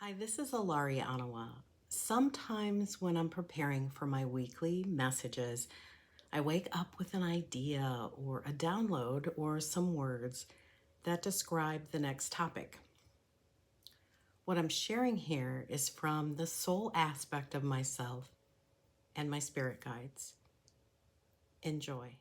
Hi, this is Elari, Onawa. Sometimes when I'm preparing for my weekly messages, I wake up with an idea or a download or some words that describe the next topic. What I'm sharing here is from the soul aspect of myself and my spirit guides. Enjoy.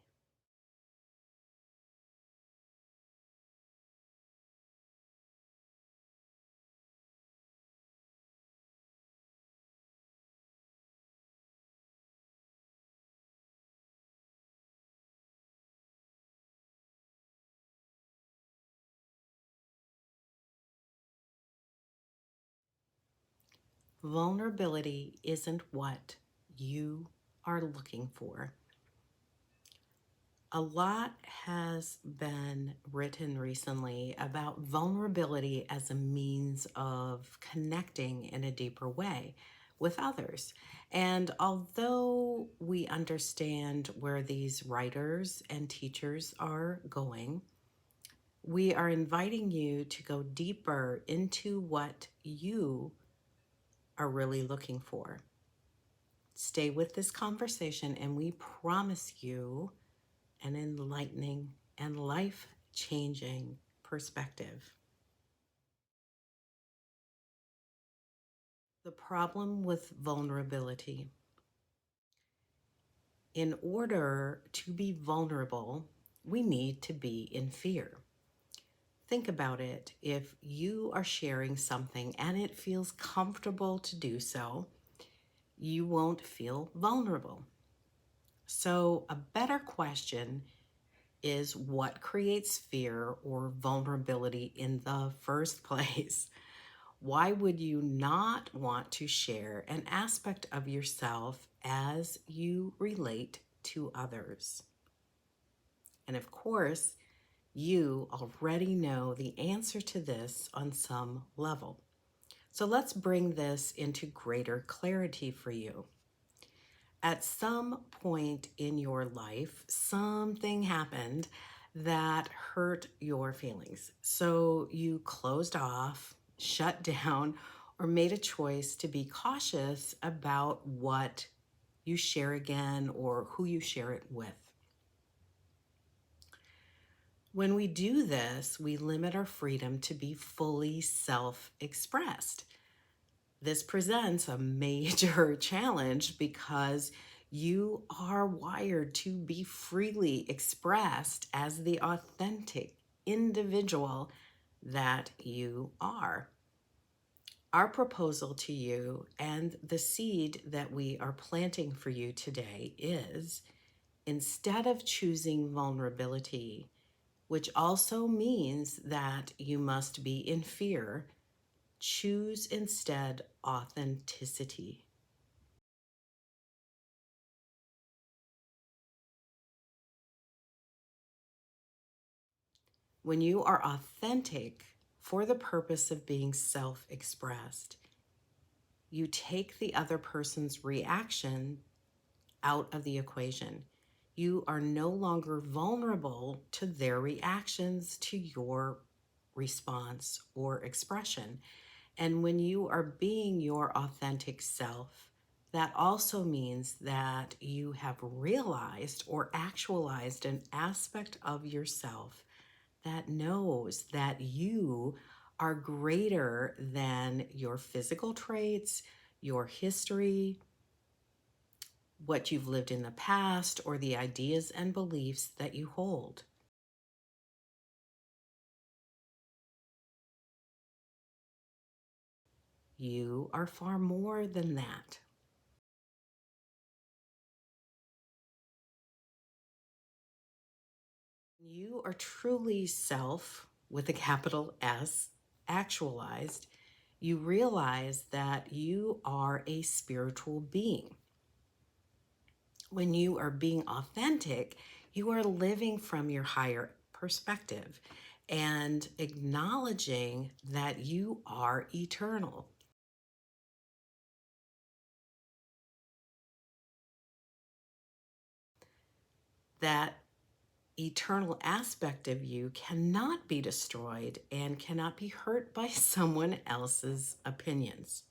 Vulnerability isn't what you are looking for. A lot has been written recently about vulnerability as a means of connecting in a deeper way with others. And although we understand where these writers and teachers are going, we are inviting you to go deeper into what you are really looking for. Stay with this conversation, and we promise you an enlightening and life-changing perspective. The problem with vulnerability. In order to be vulnerable, we need to be in fear. Think about it. If you are sharing something and it feels comfortable to do so, you won't feel vulnerable. So a better question is, what creates fear or vulnerability in the first place? Why would you not want to share an aspect of yourself as you relate to others? And of course, you already know the answer to this on some level. So let's bring this into greater clarity for you. At some point in your life, something happened that hurt your feelings. So you closed off, shut down, or made a choice to be cautious about what you share again or who you share it with. When we do this, we limit our freedom to be fully self-expressed. This presents a major challenge because you are wired to be freely expressed as the authentic individual that you are. Our proposal to you and the seed that we are planting for you today is, instead of choosing vulnerability, which also means that you must be in fear, choose instead authenticity. When you are authentic for the purpose of being self-expressed, you take the other person's reaction out of the equation. You are no longer vulnerable to their reactions to your response or expression. And when you are being your authentic self, that also means that you have realized or actualized an aspect of yourself that knows that you are greater than your physical traits, your history, what you've lived in the past, or the ideas and beliefs that you hold. You are far more than that. You are truly self, with a capital S, actualized. You realize that you are a spiritual being. When you are being authentic, you are living from your higher perspective and acknowledging that you are eternal. That eternal aspect of you cannot be destroyed and cannot be hurt by someone else's opinions.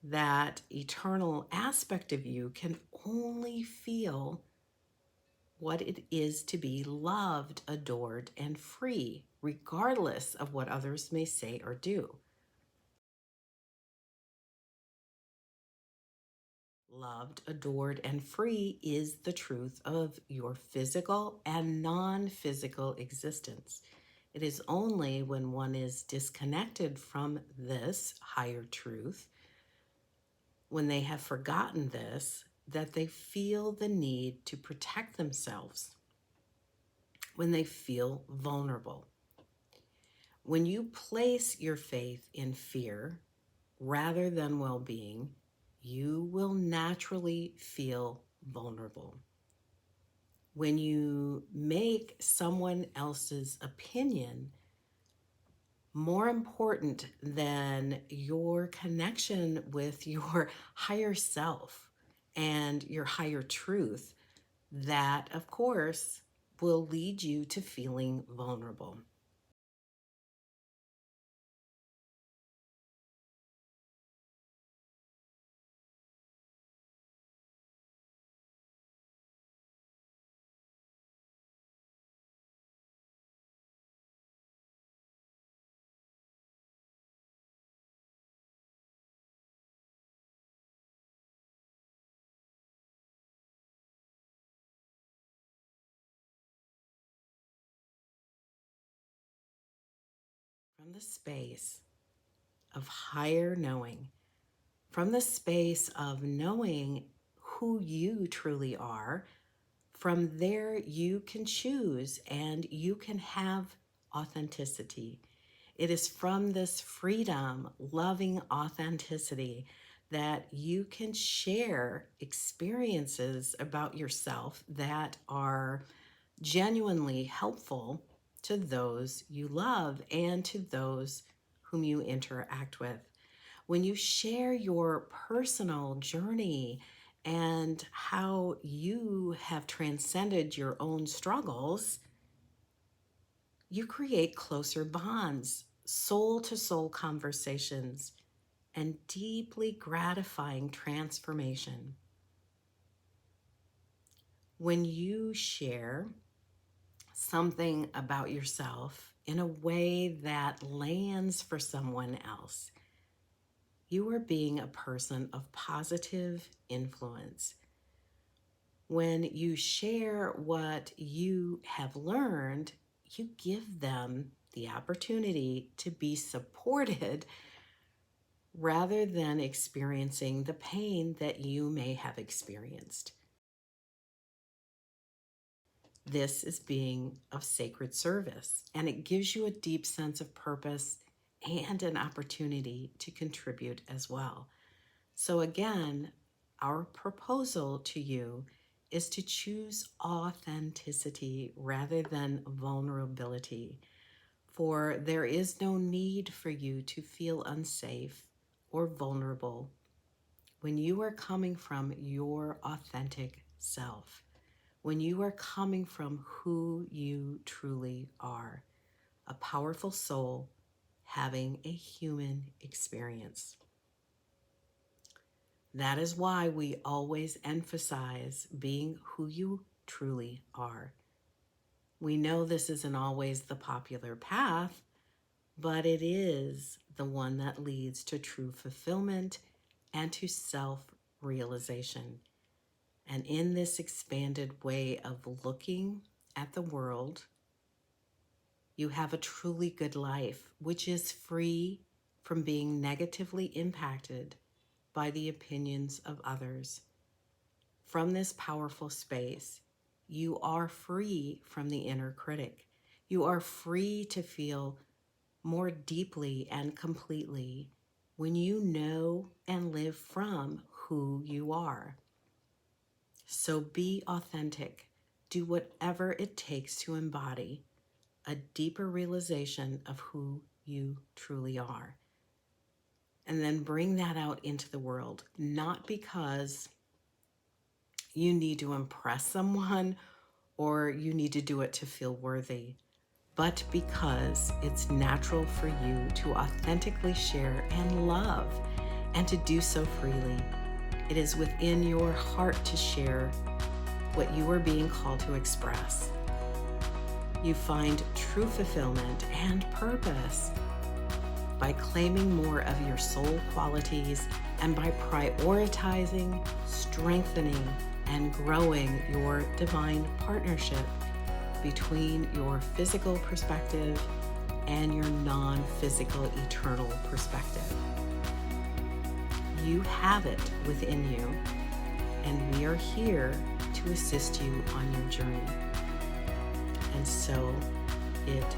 That eternal aspect of you can only feel what it is to be loved, adored, and free, regardless of what others may say or do. Loved, adored, and free is the truth of your physical and non physical existence. It is only when one is disconnected from this higher truth, when they have forgotten this, that they feel the need to protect themselves, when they feel vulnerable. When you place your faith in fear rather than well being, you will naturally feel vulnerable. When you make someone else's opinion more important than your connection with your higher self and your higher truth, that, of course, will lead you to feeling vulnerable. From the space of higher knowing, from the space of knowing who you truly are, from there you can choose and you can have authenticity. It is from this freedom, loving authenticity that you can share experiences about yourself that are genuinely helpful to those you love and to those whom you interact with. When you share your personal journey and how you have transcended your own struggles, you create closer bonds, soul to soul conversations, and deeply gratifying transformation. When you share something about yourself in a way that lands for someone else, you are being a person of positive influence. When you share what you have learned, you give them the opportunity to be supported rather than experiencing the pain that you may have experienced. This is being of sacred service, and it gives you a deep sense of purpose and an opportunity to contribute as well. So, again, our proposal to you is to choose authenticity rather than vulnerability, for there is no need for you to feel unsafe or vulnerable when you are coming from your authentic self, when you are coming from who you truly are, a powerful soul having a human experience. That is why we always emphasize being who you truly are. We know this isn't always the popular path, but it is the one that leads to true fulfillment and to self-realization. And in this expanded way of looking at the world, you have a truly good life, which is free from being negatively impacted by the opinions of others. From this powerful space, you are free from the inner critic. You are free to feel more deeply and completely when you know and live from who you are. So be authentic. Do whatever it takes to embody a deeper realization of who you truly are. and then bring that out into the world, not because you need to impress someone or you need to do it to feel worthy, but because it's natural for you to authentically share and love, and to do so freely. It is within your heart to share what you are being called to express. You find true fulfillment and purpose by claiming more of your soul qualities and by prioritizing, strengthening, and growing your divine partnership between your physical perspective and your non-physical eternal perspective. You have it within you, and we are here to assist you on your journey. And so it